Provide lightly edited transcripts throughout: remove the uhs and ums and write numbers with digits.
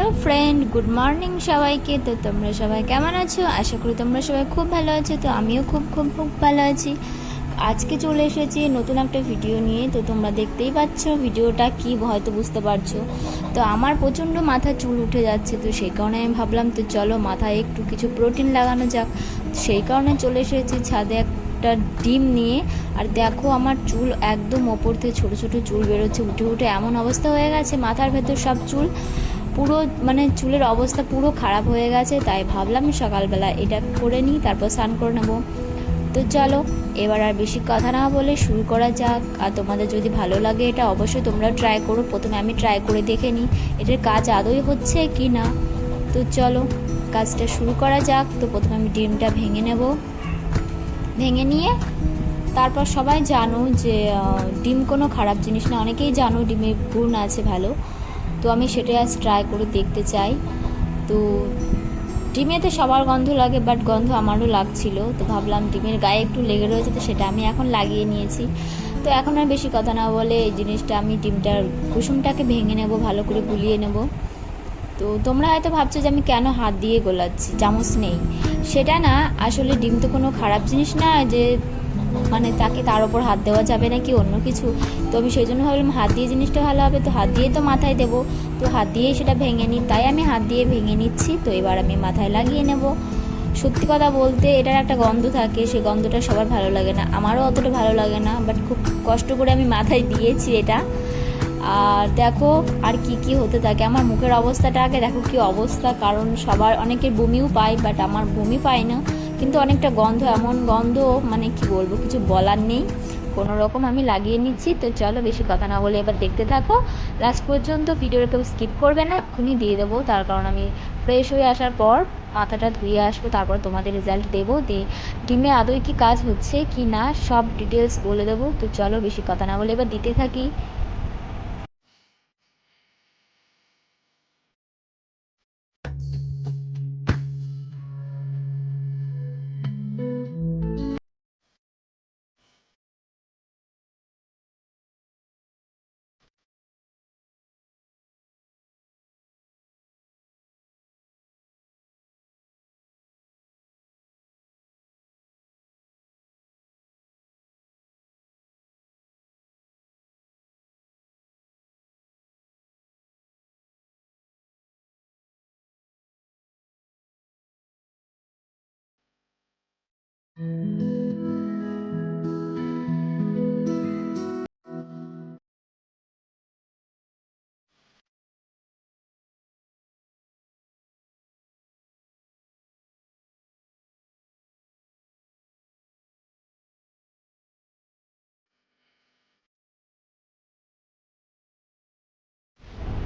Hello friend, good morning সবাইকে। তো তোমরা সবাই কেমন আছো? আশা করি তোমরা সবাই খুব ভালো আছো। তো আমিও খুব খুব খুব ভালো আছি। আজকে চলে এসেছি নতুন একটা ভিডিও নিয়ে। তো তোমরা দেখতেই পাচ্ছ ভিডিওটা কি, হয়তো বুঝতে পারছো। তো আমার প্রচণ্ড মাথা চুল উঠে যাচ্ছে, তো সেই কারণে আমি ভাবলাম তো চলো মাথায় একটু কিছু প্রোটিন লাগানো যাক। সেই কারণে চলে এসেছি ছাদে একটা ডিম নিয়ে। আর দেখো আমার চুল একদম ওপর থেকে ছোটো ছোটো চুল বেরোচ্ছে, উঠে উঠে এমন অবস্থা হয়ে গেছে, মাথার ভেতর সব চুল পুরো চুলের অবস্থা পুরো খারাপ হয়ে গেছে। তাই ভাবলাম সকালবেলা এটা করে নিই, তারপর স্নান করে নেবো। তো চলো এবার আর বেশি কথা না বলে শুরু করা যাক। আর তোমাদের যদি ভালো লাগে এটা অবশ্যই তোমরাও ট্রাই করো। প্রথমে আমি ট্রাই করে দেখে নিই এটার কাজ আদৌ হচ্ছে কি না। তো চলো কাজটা শুরু করা যাক। তো প্রথমে আমি ডিমটা ভেঙে নেব। ভেঙে নিয়ে তারপর সবাই জানো যে ডিম কোনো খারাপ জিনিস না, অনেকেই জানো ডিমের গুণ আছে ভালো। তো আমি সেটাই আজ ট্রাই করে দেখতে চাই। তো ডিমেতে সবার গন্ধ লাগে, বাট গন্ধ আমারও লাগছিল। তো ভাবলাম ডিমের গায়ে একটু লেগে রয়েছে, তো সেটা আমি এখন লাগিয়ে নিয়েছি। তো এখন আর বেশি কথা না বলে এই জিনিসটা আমি ডিমটার কুসুমটাকে ভেঙে নেব, ভালো করে গুলিয়ে নেব। তো তোমরা হয়তো ভাবছো যে আমি কেন হাত দিয়ে গোলাচ্ছি, চামচ নেই। সেটা না, আসলে ডিম তো কোনো খারাপ জিনিস না যে তাকে তার ওপর হাত দেওয়া যাবে না কি অন্য কিছু। তো আমি সেই জন্য ভাবলাম হাত দিয়ে জিনিসটা ভালো হবে, তো হাত দিয়ে তো মাথায় দেবো। তো হাত দিয়েই সেটা ভেঙে নিই, তাই আমি হাত দিয়ে ভেঙে নিচ্ছি। তো এবার আমি মাথায় লাগিয়ে নেব। সত্যি কথা বলতে এটার একটা গন্ধ থাকে, সেই গন্ধটা সবার ভালো লাগে না, আমারও অতটা ভালো লাগে না, বাট খুব কষ্ট করে আমি মাথায় দিয়েছি এটা। আর দেখো আর কি কি হতে থাকে। আমার মুখের অবস্থাটা আগে দেখো কি অবস্থা, কারণ সবার অনেকের বমিও পায়, বাট আমার বমি পায় না, কিন্তু অনেকটা গন্ধ, এমন গন্ধ কি বলবো, কিছু বলার নেই। কোনো রকম আমি লাগিয়ে নিচ্ছি। তো চলো বেশি কথা না বলে এবার দেখতে থাকো লাস্ট পর্যন্ত। ভিডিওটা কেউ স্কিপ করবে না, এক্ষুনি দিয়ে দেবো। তার কারণ আমি ফ্রেশ হয়ে আসার পর মাথাটা ধুয়ে আসবো, তারপর তোমাদের রেজাল্ট দেবো। দিয়ে ডিমে আদৌ কি কাজ হচ্ছে কি না সব ডিটেলস বলে দেবো। তো চলো বেশি কথা না বলে এবার দিতে থাকি।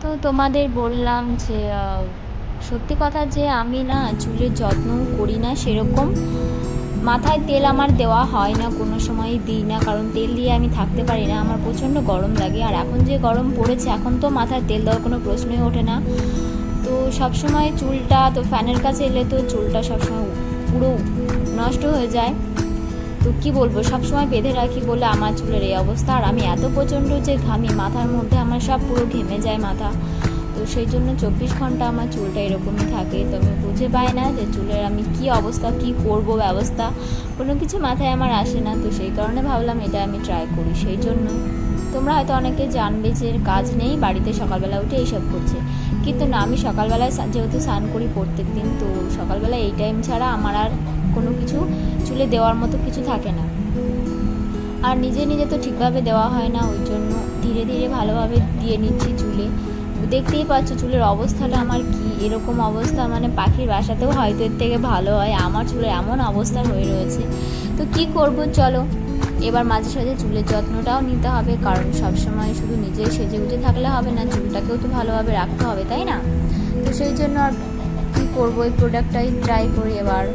তো তোমাদের বললাম যে সত্যি কথা যে আমি না চুলের যত্ন করি না সেরকম। মাথায় তেল আমার দেওয়া হয় না, কোনো সময়ই দিই না, কারণ তেল দিয়ে আমি থাকতে পারি না, আমার প্রচণ্ড গরম লাগে। আর এখন যে গরম পড়েছে এখন তো মাথায় তেল দেওয়ার কোনো প্রশ্নই ওঠে না। তো সবসময় চুলটা তো ফ্যানের কাছে এলে তো চুলটা সবসময় পুরো নষ্ট হয়ে যায়। তো কি বলবো, সবসময় বেঁধে রাখি বলে আমার চুলের এই অবস্থা। আর আমি এত প্রচণ্ড যে ঘামি, মাথার মধ্যে আমার সব পুরো ঘেমে যায় মাথা। তো সেই জন্য 24 ঘন্টা আমার চুলটা এরকমই থাকে। তো আমি বুঝে পাই না যে চুলের আমি কি অবস্থা, কি করব ব্যবস্থা, কোনো কিছু মাথায় আমার আসে না। তো সেই কারণে ভাবলাম এটা আমি ট্রাই করি। সেই জন্য তোমরা হয়তো অনেকে জানবে যে কাজ নেই, বাড়িতে সকালবেলা উঠে এইসব করছে, কিন্তু না, আমি সকালবেলায় যেহেতু স্নান করি প্রত্যেক দিন, তো সকালবেলা এই টাইম ছাড়া আমার আর কোনো কিছু চুলে দেওয়ার মতো কিছু থাকে না। আর নিজে নিজে তো ঠিকভাবে দেওয়া হয় না, ওই জন্য ধীরে ধীরে ভালোভাবে দিয়ে নিচ্ছি চুলে। দেখতেই পাচ্ছ চুলের অবস্থাটা আমার কি, এরকম অবস্থা পাখির বাসাতেও হয়তো এর থেকে ভালো হয়, আমার চুলের এমন অবস্থা হয়ে রয়েছে। তো কি করব, চলো এবার মাঝে সাঝে চুলের যত্নটাও নিতে হবে, কারণ সবসময় শুধু নিজে সেজে গুজে থাকলে হবে না, চুলটাকেও তো ভালোভাবে রাখতে হবে, তাই না? তো সেই জন্য আর কী করবো, এই প্রোডাক্টটাই ট্রাই করি এবার।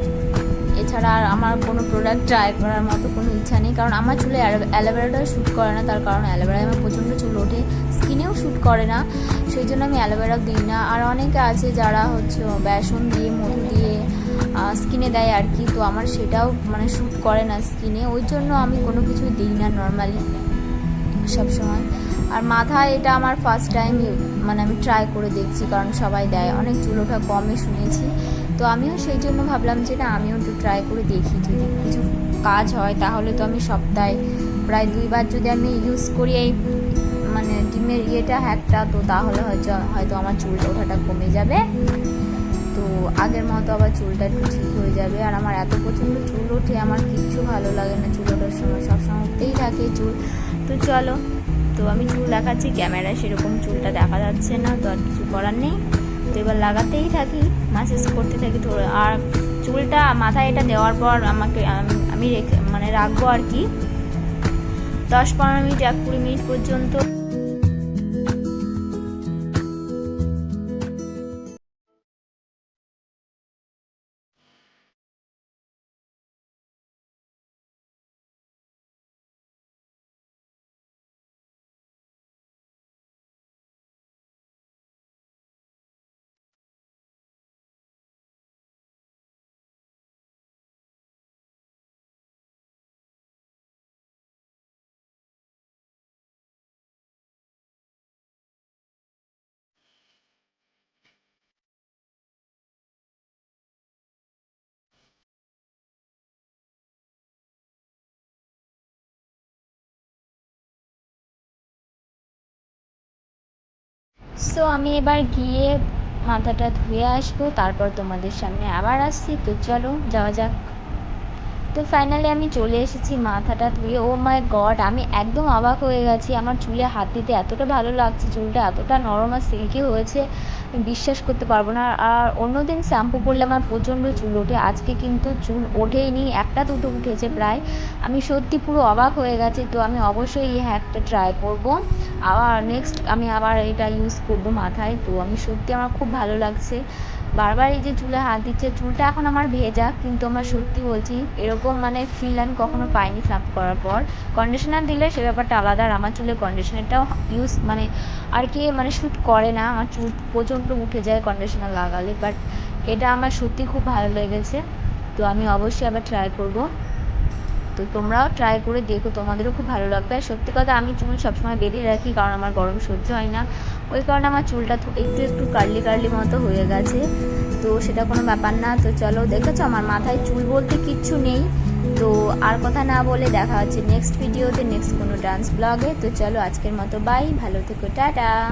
এছাড়া আর আমার কোনো প্রোডাক্ট ট্রাই করার মতো কোনো ইচ্ছা নেই, কারণ আমার চুলে অ্যালোভেরাটাও শ্যুট করে না, তার কারণ অ্যালোভেরায় আমার প্রচণ্ড চুল ওঠে, স্কিনেও শ্যুট করে না, সেই জন্য আমি অ্যালোভেরাও দিই না। আর অনেকে আছে যারা বেসন দিয়ে মধু দিয়ে স্কিনে দেয় আর কি, তো আমার সেটাও শ্যুট করে না স্কিনে, ওই জন্য আমি কোনো কিছুই দিই না নর্মালি সবসময়। আর মাথায় এটা আমার ফার্স্ট টাইম মানে আমি ট্রাই করে দেখছি, কারণ সবাই দেয়, অনেক চুল ওঠা কমই শুনেছি। তো আমিও সেই জন্য ভাবলাম যে না আমিও একটু ট্রাই করে দেখি, যদি কিছু কাজ হয় তাহলে তো আমি সপ্তাহে প্রায় 2 বার যদি আমি ইউজ করি এই মানে ডিমের হ্যাকটা, তো তাহলে হয়তো আমার চুল ওঠাটা কমে যাবে। তো আগের মতো আবার চুলটা একটু ঠিক হয়ে যাবে। আর আমার এত প্রচণ্ড চুল ওঠে, আমার কিচ্ছু ভালো লাগে না, চুল ওঠার সময় সবসময় উঠতেই থাকে চুল। তো চলো, তো আমি চুল দেখাচ্ছি, ক্যামেরায় সেরকম চুলটা দেখা যাচ্ছে না, তো আর কিছু করার নেই। তো এবার লাগাতেই থাকি, মাসাজ করতে থাকি ধরে। আর চুলটা মাথায় এটা দেওয়ার পর আমি রাখবো আর কি 10-15 মিনিট 20 মিনিট পর্যন্ত। সো আমি এবার গিয়ে মাথাটা ধুয়ে আসবো, তারপর তোমাদের সামনে আবার আসছি। তো চলো যাওয়া যাক। তো ফাইনালি আমি চলে এসেছি মাথাটা ধুয়ে। ও মাই গড, আমি একদম অবাক হয়ে গেছি, আমার চুলে হাত দিতে এতটা ভালো লাগছে, চুলটা এতটা নরম আর সিল্কি হয়েছে বিশ্বাস করতে পারবো না। আর অন্যদিন শ্যাম্পু করলে আমার প্রচণ্ড চুল ওঠে, আজকে কিন্তু চুল ওঠেইনি, 1-2 উঠেছে প্রায়। আমি সত্যি পুরো অবাক হয়ে গেছি। তো আমি অবশ্যই এই হ্যাকটা ট্রাই করবো, আবার নেক্সট আমি আবার এটা ইউজ করবো মাথায়। তো আমি সত্যি আমার খুব ভালো লাগছে, বারবার এই যে চুলে হাত দিচ্ছে। চুলটা এখন আমার ভেজা, কিন্তু আমার সত্যি বলছি এরকম ফিল আমি কখনো পাইনি শ্যাম্পু করার পর। কন্ডিশনার দিলে সে ব্যাপারটা আলাদা, আর আমার চুলে কন্ডিশনারটাও ইউজ আর কি শ্যুট করে না, আমার চুল প্রচণ্ড উঠে যায় কন্ডিশনার লাগালে। বাট এটা আমার সত্যি খুব ভালো লেগেছে, তো আমি অবশ্যই আবার ট্রাই করবো। তো তোমরাও ট্রাই করে দেখো, তোমাদেরও খুব ভালো লাগবে। আর সত্যি কথা, আমি চুল সবসময় বেঁধে রাখি, কারণ আমার গরম সহ্য হয় না, ওই কারণে আমার চুলটা একটু কার্লি মতো হয়ে গেছে। তো সেটা কোনো ব্যাপার না। তো চলো, দেখেছো আমার মাথায় চুল বলতে কিচ্ছু নেই। তো আর কথা না বলে দেখা হচ্ছে নেক্সট ভিডিওতে, নেক্সট কোনো ডান্স ব্লগে। তো চলো আজকের মতো বাই, ভালো থেকো, টাটা।